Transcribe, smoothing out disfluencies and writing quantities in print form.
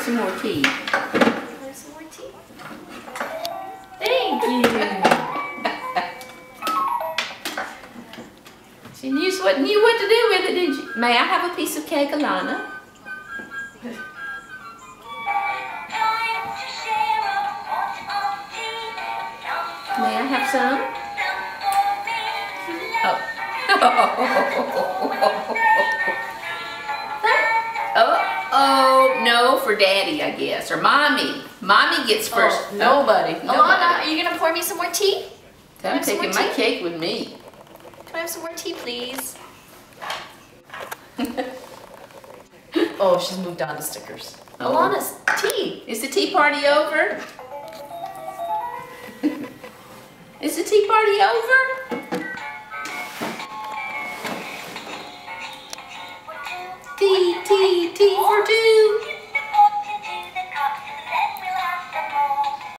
some more tea. Want some more tea? Thank you. She knew what to do with it, didn't you? May I have a piece of cake, Alana? May I have some? Oh. Oh, no, for Daddy, I guess. Or Mommy. Mommy gets first. Oh, nobody. Nobody. Alana, are you going to pour me some more tea? I'm taking my cake with me. Can I have some more tea, please? Oh, she's moved on to stickers. Oh. Alana's tea. Is the tea party over? Is the tea party over? Tea for two.